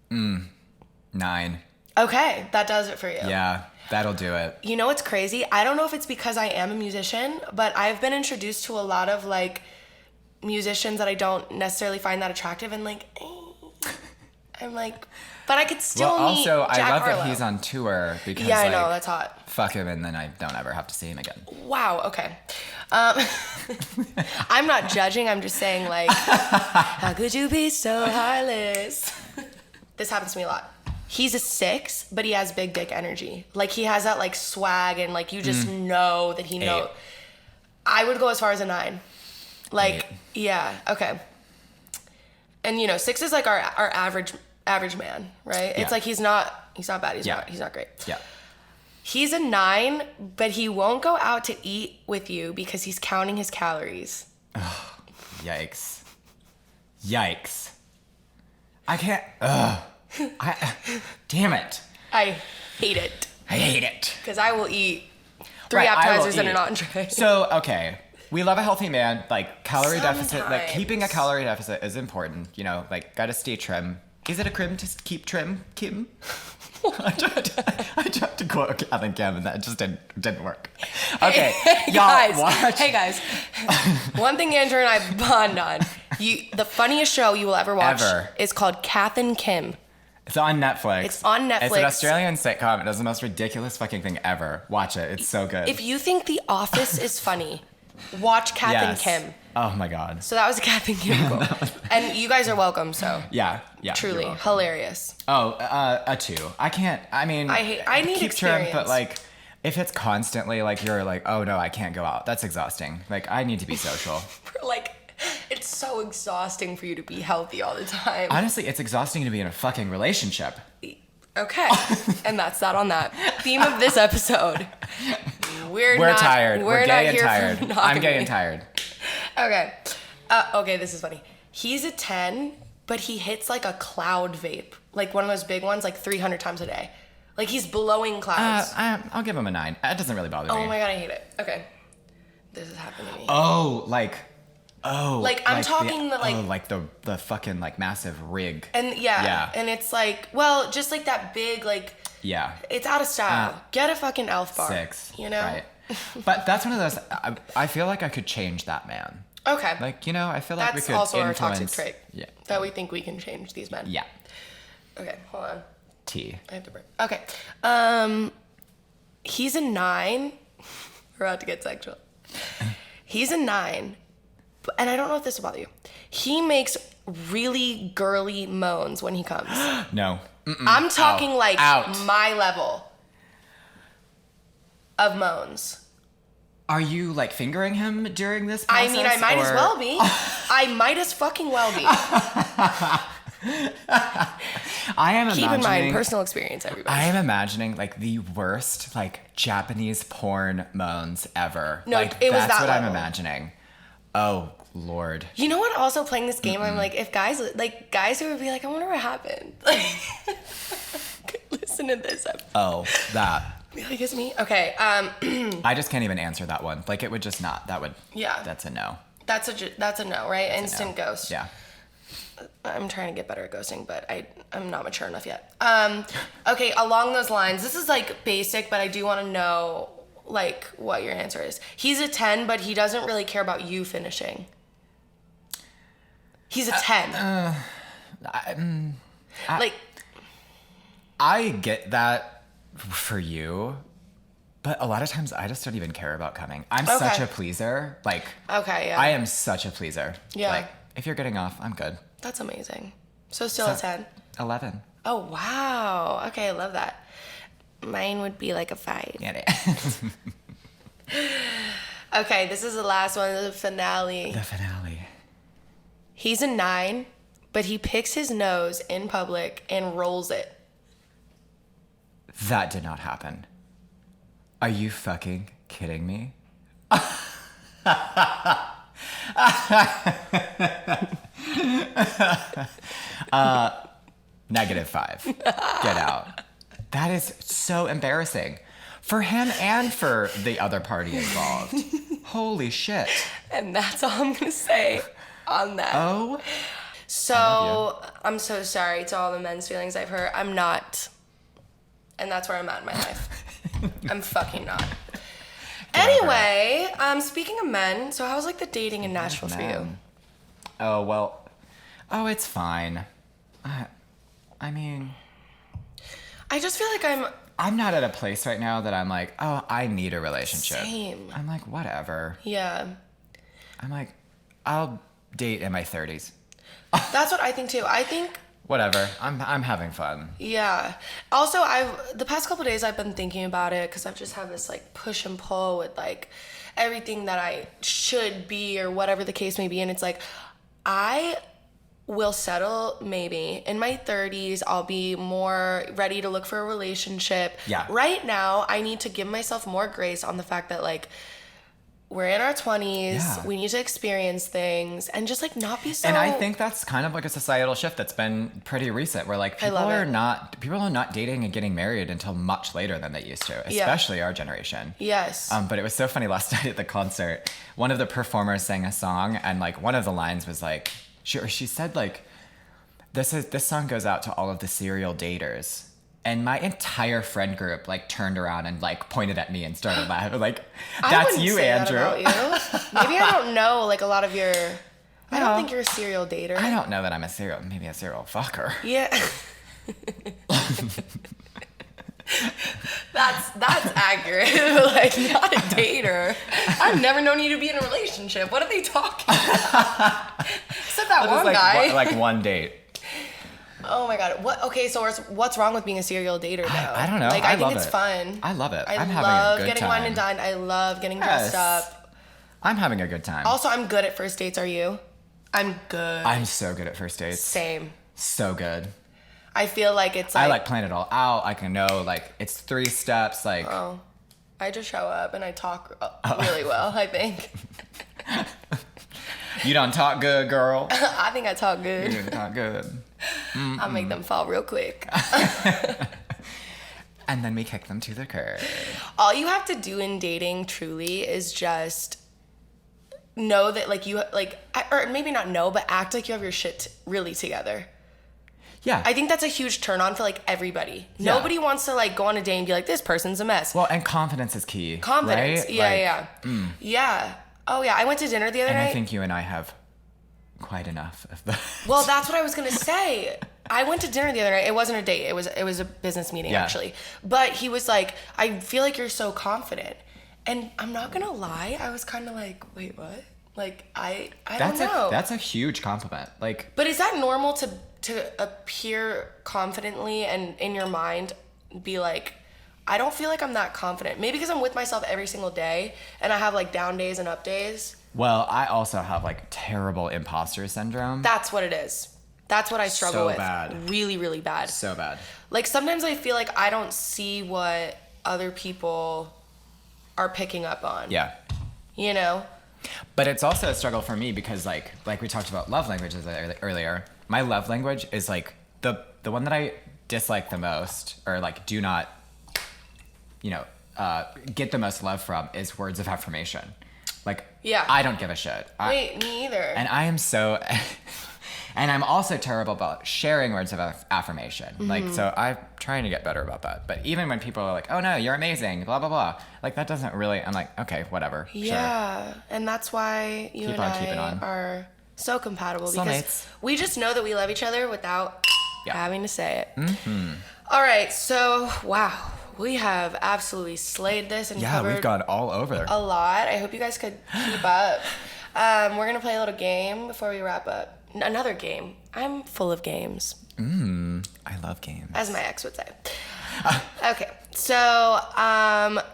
9. Okay, that does it for you. Yeah, that'll do it. You know what's crazy? I don't know if it's because I am a musician, but I've been introduced to a lot of like musicians that I don't necessarily find that attractive, and like, I'm like, but I could still meet also, Jack I love Harlow. that he's on tour because I know, that's hot. Fuck him, and then I don't ever have to see him again. Wow. Okay. I'm not judging. I'm just saying, like, how could you be so heartless? This happens to me a lot. He's a 6, but he has big dick energy. Like, he has that, like, swag, and, like, you just know that he knows. I would go as far as a 9. Like, 8. Yeah, okay. And, you know, 6 is, like, our average man, right? Yeah. It's like he's not bad. He's not great. Yeah. He's a 9, but he won't go out to eat with you because he's counting his calories. Oh, yikes. I can't... damn it. I hate it. Because I will eat 3 appetizers and an entree. So, okay. We love a healthy man. Like, calorie Sometimes. deficit. Like, keeping a calorie deficit is important. You know, like, gotta stay trim. Is it a crim to keep trim, Kim? I tried to quote Kevin Kim, and that just didn't work. Okay, hey, y'all guys. watch. Hey guys, one thing Andrew and I bond on: the funniest show you will ever watch is called Kath and Kim. It's on Netflix. It's on Netflix. It's an Australian sitcom. It does the most ridiculous fucking thing ever. Watch it. It's so good. If you think The Office is funny, watch Kath and Kim. Oh my God. So that was a Kath and Kim quote. And you guys are welcome, so. Yeah. Truly. Hilarious. Oh, a 2. I can't, I mean. I need keep experience. Trim, but like, if it's constantly like, you're like, oh no, I can't go out. That's exhausting. Like, I need to be social. Like, it's so exhausting for you to be healthy all the time. Honestly, it's exhausting to be in a fucking relationship. Okay. And that's that on that. Theme of this episode. We're tired. We're gay and tired. I'm gay and tired. Okay. Okay, this is funny. He's a 10, but he hits like a cloud vape. Like one of those big ones, like 300 times a day. Like he's blowing clouds. I'll give him a 9. It doesn't really bother me. Oh my God, I hate it. Okay. This is happening to me. Like I'm talking the fucking like massive rig. And yeah. And it's like, well, just like that big, like, yeah, it's out of style. Get a fucking elf bar. 6, you know? Right. But that's one of those, I feel like I could change that man. Okay. Like, you know, I feel like we could That's also influence. our toxic trait. Yeah. That we think we can change these men. Yeah. Okay, hold on. T. I have to break. Okay. He's a 9. We're about to get sexual. He's a 9. And I don't know if this will bother you. He makes really girly moans when he comes. No. I'm talking Out. My level of moans. Are you like fingering him during this process? I mean, I might as well be. I might as fucking well be. I am imagining. Keep in mind, personal experience, everybody. I am imagining like the worst like Japanese porn moans ever. No, like, it was that that's what level. I'm imagining. Oh Lord. You know what? Also playing this game, I'm like, if guys who would be like, I wonder what happened. Like, listen to this. Oh, that. Be like, it's me. Okay. I just can't even answer that one. Like, it would just not. That would. Yeah. That's a no. That's a no, right? Instant ghost. Yeah. I'm trying to get better at ghosting, but I'm not mature enough yet. Okay, along those lines, this is like basic, but I do want to know like what your answer is. He's a 10, but he doesn't really care about you finishing. He's a 10. I get that for you, but a lot of times I just don't even care about coming. I'm such a pleaser. Like, okay, yeah. I am such a pleaser. Yeah. Like, if you're getting off, I'm good. That's amazing. So still a 10. 11. Oh, wow. Okay, I love that. Mine would be like a 5. Yeah. Okay, this is the last one, the finale. The finale. He's a 9, but he picks his nose in public and rolls it. That did not happen. Are you fucking kidding me? -5. Get out. That is so embarrassing. For him and for the other party involved. Holy shit. And that's all I'm going to say on that. Oh. So, I'm so sorry to all the men's feelings I've hurt. I'm not. And that's where I'm at in my life. I'm fucking not. Anyway, speaking of men, so how's like the dating in Nashville for you? Oh, well. Oh, it's fine. I mean, I just feel like I'm not at a place right now that I'm like, oh, I need a relationship. Same. I'm like, whatever. Yeah. I'm like, I'll date in my 30s. That's what I think too. I think whatever. I'm having fun. Yeah. Also, the past couple of days I've been thinking about it because I've just had this like push and pull with like everything that I should be or whatever the case may be, and it's like I will settle maybe in my 30s. I'll be more ready to look for a relationship. Yeah. Right now, I need to give myself more grace on the fact that like we're in our 20s. Yeah. We need to experience things and just like not be so. And I think that's kind of like a societal shift that's been pretty recent, where like people are not dating and getting married until much later than they used to, especially our generation. Yes. But it was so funny last night at the concert. One of the performers sang a song, and like one of the lines was like, she said like, this song goes out to all of the serial daters. And my entire friend group like turned around and like pointed at me and started laughing. Like, that's you, Andrew. That about you. Maybe I don't know like a lot of your. I don't think you're a serial dater. I don't know that I'm maybe a serial fucker. Yeah. That's accurate. Like, not a dater. I've never known you to be in a relationship. What are they talking about? Except that one guy. Like one date. Oh my god. What? Okay, so what's wrong with being a serial dater though? I don't know. Like, I think it's fun. I love it. I'm having a good getting time. wine and dined. I love getting dressed up. I'm having a good time. Also, I'm good at first dates. Are you? I'm good. I'm so good at first dates. Same. So good. I feel like it's like... I like plan it all out. I can know like it's 3 steps. Like... Oh. I just show up and I talk really well, I think. You don't talk good, girl. I think I talk good. You don't talk good. I'll make them fall real quick. And then we kick them to the curb. All you have to do in dating, truly, is just know that, like, you, like, or maybe not know, but act like you have your shit really together. Yeah. I think that's a huge turn on for, like, everybody. Yeah. Nobody wants to, like, go on a date and be like, this person's a mess. Well, and confidence is key. Confidence. Right? Yeah, Yeah. Oh, yeah. I went to dinner the other night. And I think you and I have quite enough of that. Well, that's what I was going to say. I went to dinner the other night. It wasn't a date. It was a business meeting, actually. But he was like, I feel like you're so confident. And I'm not going to lie. I was kind of like, wait, what? Like, I don't know. That's a huge compliment. Like, but is that normal to appear confidently and in your mind be like, I don't feel like I'm that confident. Maybe because I'm with myself every single day and I have like down days and up days. Well, I also have like terrible imposter syndrome. That's what it is. That's what I struggle with. So bad. Really, really bad. So bad. Like sometimes I feel like I don't see what other people are picking up on. Yeah. You know? But it's also a struggle for me because like we talked about love languages earlier. My love language is like the one that I dislike the most, or like do not, get the most love from, is words of affirmation. Like, yeah, I don't give a shit. Wait, me either. And I am so, and I'm also terrible about sharing words of affirmation. Mm-hmm. Like, so I'm trying to get better about that. But even when people are like, oh no, you're amazing, blah, blah, blah. Like, that doesn't really, I'm like, okay, whatever. Yeah. Sure. And that's why you and I are so compatible. Soulmates. Because we just know that we love each other without having to say it. Mm-hmm. All right. So, wow. We have absolutely slayed this and covered we've gone all over a lot. I hope you guys could keep up. We're going to play a little game before we wrap up. Another game. I'm full of games. I love games. As my ex would say. Okay. So,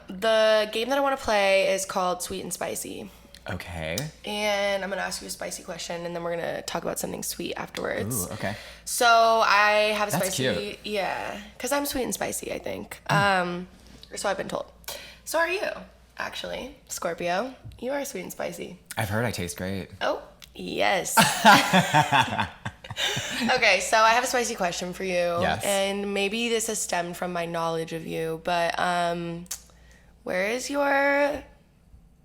the game that I want to play is called Sweet and Spicy. Okay. And I'm going to ask you a spicy question, and then we're going to talk about something sweet afterwards. Ooh, okay. So I have a That's spicy... cute. Yeah, because I'm sweet and spicy, I think. Or so I've been told. So are you, actually. Scorpio, you are sweet and spicy. I've heard I taste great. Oh, yes. Okay, so I have a spicy question for you. Yes. And maybe this has stemmed from my knowledge of you, but where is your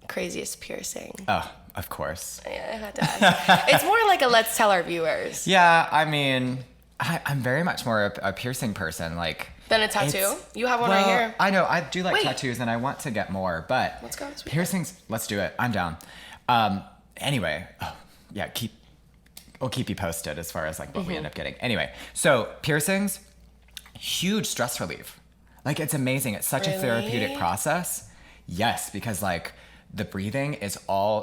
craziest piercing? Oh, of course. Yeah, I had to ask. It's more like a let's tell our viewers. Yeah, I mean, I'm very much more a piercing person. Like, than a tattoo? You have one right here. I know, I do like tattoos and I want to get more, but let's go. Piercings, let's do it. I'm down. Anyway, we'll keep you posted as far as like what we end up getting. Anyway, so piercings, huge stress relief. Like, it's amazing. It's such a therapeutic process. Yes, because like the breathing is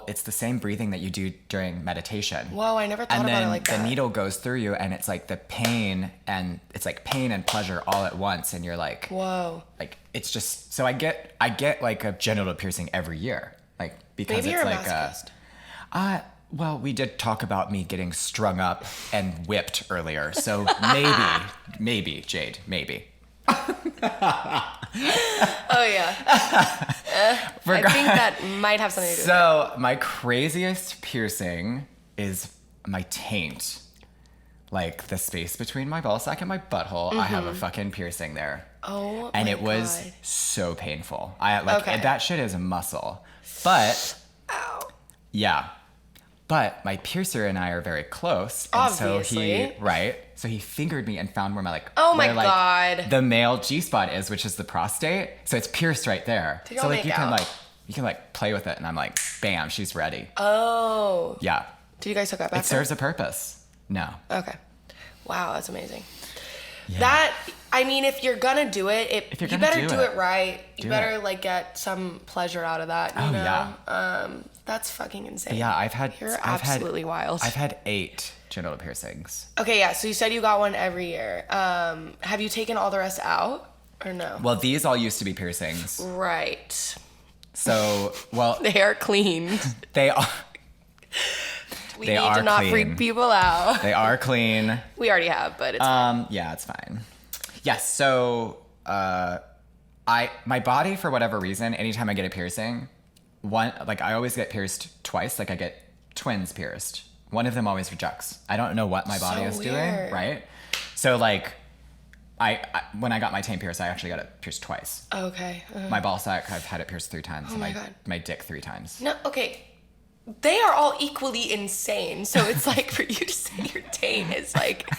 it's the same breathing that you do during meditation. Whoa, I never thought about it like that. And then the needle goes through you and it's like the pain, and it's like pain and pleasure all at once, and you're like, whoa. Like, it's just, so I get like a genital piercing every year. Like, because maybe it's you're like a masochist. Well, we did talk about me getting strung up and whipped earlier, so maybe, Jade, maybe. Oh yeah. I think that might have something to do with it. So my craziest piercing is my taint. Like the space between my ballsack and my butthole, I have a fucking piercing there. Oh, and it was so painful. That shit is a muscle. But ow. Yeah. But my piercer and I are very close. And obviously. So he fingered me and found where God. The male G-spot is, which is the prostate. So it's pierced right there. So like you can play with it, and I'm like, bam, she's ready. Oh. Yeah. Did you guys hook up after? It serves a purpose. No. Okay. Wow, that's amazing. Yeah. If you're gonna do it, you better do it right. You better get some pleasure out of that. You know? Yeah. That's fucking insane. Yeah, You're absolutely wild. I've had 8 genital piercings. Okay, yeah. So you said you got one every year. Have you taken all the rest out or no? Well, these all used to be piercings. Right. So, they are clean. They are. We need to not freak people out. They are clean. We already have, but it's fine. Yeah, it's fine. Yes, so my body, for whatever reason, anytime I get a piercing, I always get pierced twice. Like, I get twins pierced. One of them always rejects. I don't know what my body is weird. doing, right? So like, I when I got my taint pierced, I actually got it pierced twice. Okay. My ball sack, I've had it pierced 3 times. Oh and my God. My dick 3 times. No, okay. They are all equally insane. So it's like for you to say your taint is like,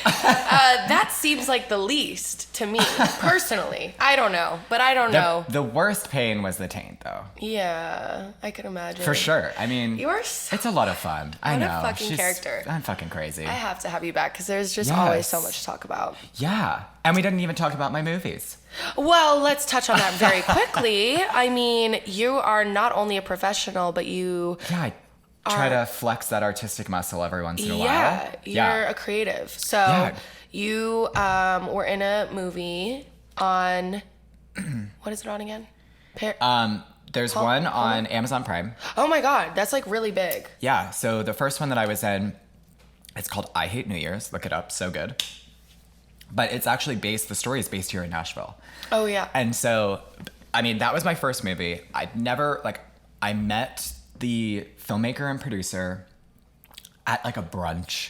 that seems like the least to me, personally. I don't know, but I don't know. The worst pain was the taint, though. Yeah, I can imagine. For sure. I mean, You are so, it's a lot of fun. I know. what a fucking character. I'm fucking crazy. I have to have you back because there's just always so much to talk about. Yeah. And we didn't even talk about my movies. Well, let's touch on that very quickly. I mean, you are not only a professional, but you... Yeah, I try to flex that artistic muscle every once in a while. Yeah, you're a creative. So you were in a movie on... what is it on again? There's one on Amazon Prime. Oh my God, that's like really big. Yeah, so the first one that I was in, it's called I Hate New Year's. Look it up, so good. But it's actually the story is based here in Nashville. Oh yeah. And so, I mean, that was my first movie. I met the filmmaker and producer at like a brunch.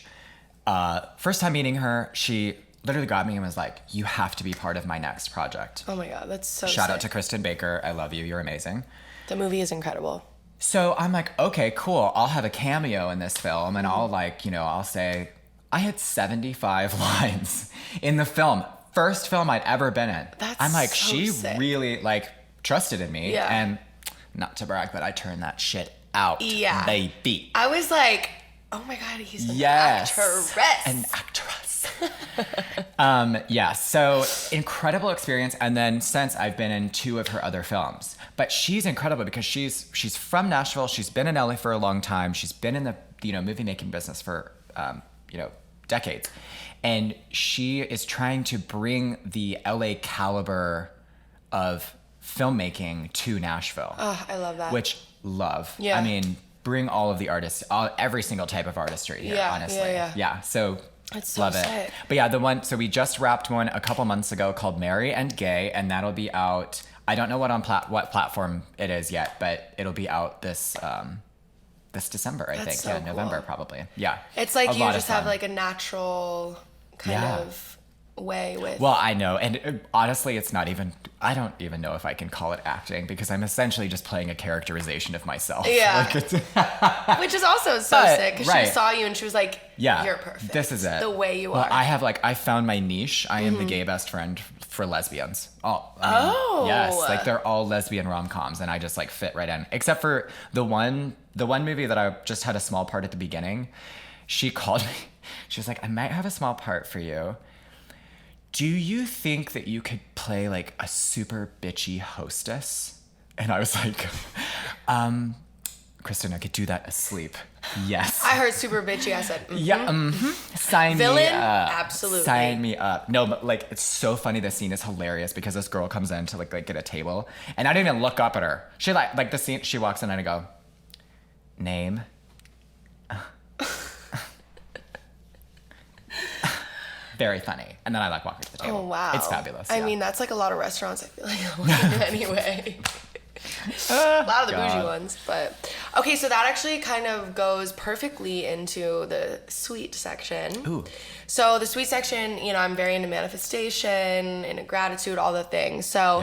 First time meeting her, she literally got me and was like, you have to be part of my next project. Oh my God, that's so Shout out sick. to Kristen Baker. I love you. You're amazing. The movie is incredible. So I'm like, okay, cool. I'll have a cameo in this film and I'll I'll say, I had 75 lines in the film. First film I'd ever been in. I'm like, so she sick. really like trusted in me. Yeah. And not to brag, but I turned that shit out. Yeah. Baby. I was like, oh my God, he's an actress. An actress. Yeah, so incredible experience. And then since I've been in 2 of her other films. But she's incredible because she's from Nashville. She's been in LA for a long time. She's been in the movie making business for decades. And she is trying to bring the LA caliber of filmmaking to Nashville. Oh, I love that. Which love. Yeah. I mean, bring all of the artists, every single type of artistry here, honestly. Yeah. So it's so love it. sick. But yeah, so we just wrapped one a couple months ago called Merry and Gay, and that'll be out. I don't know what platform it is yet, but it'll be out this December, I think. So yeah, cool. November probably. Yeah. It's like you just have fun. like a natural kind of way with... Well, I know. And honestly, I don't even know if I can call it acting because I'm essentially just playing a characterization of myself. Yeah. Which is also so sick because she saw you and she was like, you're perfect. This is it. The way you are. are. I found my niche. I am the gay best friend for lesbians. Yes. Like they're all lesbian rom-coms and I just like fit right in. Except for the one movie that I just had a small part at the beginning. She called me. She was like, I might have a small part for you. Do you think that you could play like a super bitchy hostess? And I was like, Kristen, I could do that asleep. Yes. I heard super bitchy. I said, yeah. Sign Villain? me up. Absolutely. Sign me up. No, but like it's so funny. The scene is hilarious because this girl comes in to like get a table, and I didn't even look up at her. She like the scene. She walks in and I go, name. Very funny. And then I like walk to the table. oh wow. It's fabulous. I mean, that's like a lot of restaurants, I feel like, anyway. A lot of the bougie ones, but okay, so that actually kind of goes perfectly into the sweet section. Ooh. So the sweet section, I'm very into manifestation, into gratitude, all the things. So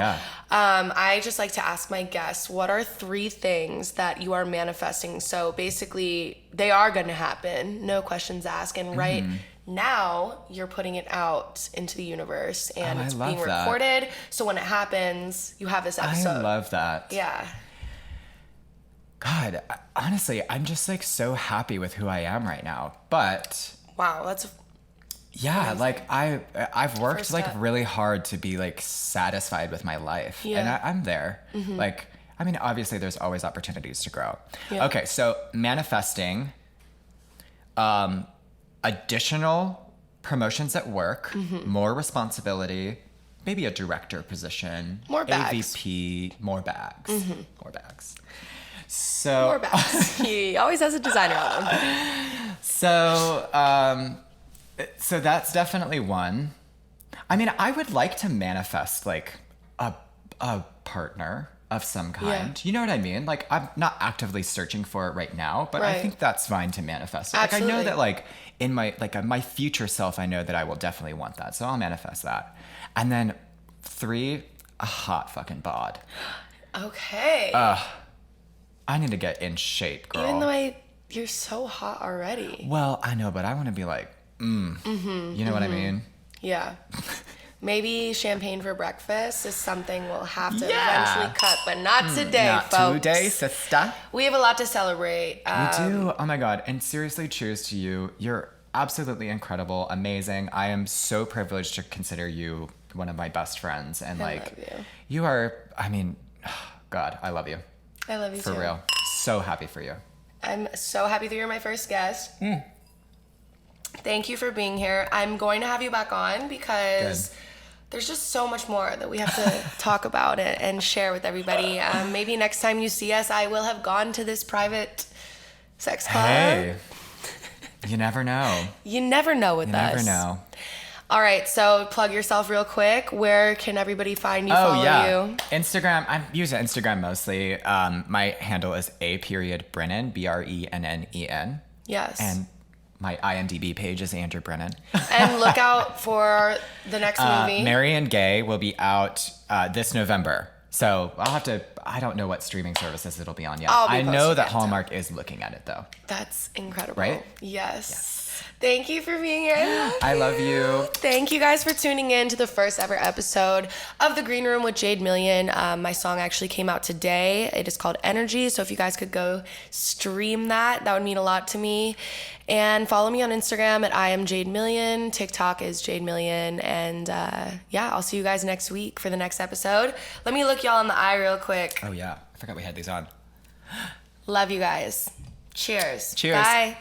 I just like to ask my guests, what are 3 things that you are manifesting? So basically, they are going to happen, no questions asked, and right now you're putting it out into the universe and it's being recorded. So when it happens, you have this episode. I love that. Yeah. God, honestly, I'm just like so happy with who I am right now. But wow, that's yeah, like I've worked like step. really hard to be like satisfied with my life. Yeah. And I'm there. Like, I mean, obviously there's always opportunities to grow. Yeah. Okay, so manifesting additional promotions at work, more responsibility, maybe a director position, more bags. AVP, more bags. More bags. So more bags. He always has a designer on them. So that's definitely one. I mean, I would like to manifest like a partner, of some kind. You know what I mean? Like, I'm not actively searching for it right now, but I think that's fine to manifest it. Like, I know that, like, in my, like, my future self, I know that I will definitely want that. So I'll manifest that. And then 3, a hot fucking bod. Okay. I need to get in shape, girl. Even though you're so hot already. Well, I know, but I want to be like, you know what I mean? Yeah. Maybe champagne for breakfast is something we'll have to eventually cut, but not today, not folks. Not today, sister. We have a lot to celebrate. We do. Oh my God. And seriously, cheers to you. You're absolutely incredible, amazing. I am so privileged to consider you one of my best friends. And I love you. You are, I mean, God, I love you. I love you too. For real. So happy for you. I'm so happy that you're my first guest. Thank you for being here. I'm going to have you back on because there's just so much more that we have to talk about and share with everybody. Maybe next time you see us, I will have gone to this private sex club. Hey, you never know. You never know with us. You never know. All right, so plug yourself real quick. Where can everybody find you, follow you? Instagram. I'm using Instagram mostly. My handle is _Brennan, BRENNEN. Yes. And my IMDb page is Andrew Brennan. And look out for the next movie. Mary and Gay will be out this November. So I don't know what streaming services it'll be on yet. I know that Hallmark is looking at it though. That's incredible. Right? Yes. Thank you for being here. I love you. Thank you guys for tuning in to the first ever episode of The Green Room with Jade Million. My song actually came out today. It is called Energy. So if you guys could go stream that would mean a lot to me. And follow me on Instagram at I am Jade Million. TikTok is Jade Million. And I'll see you guys next week for the next episode. Let me look y'all in the eye real quick. Oh yeah, I forgot we had these on. Love you guys. Cheers. Cheers. Bye.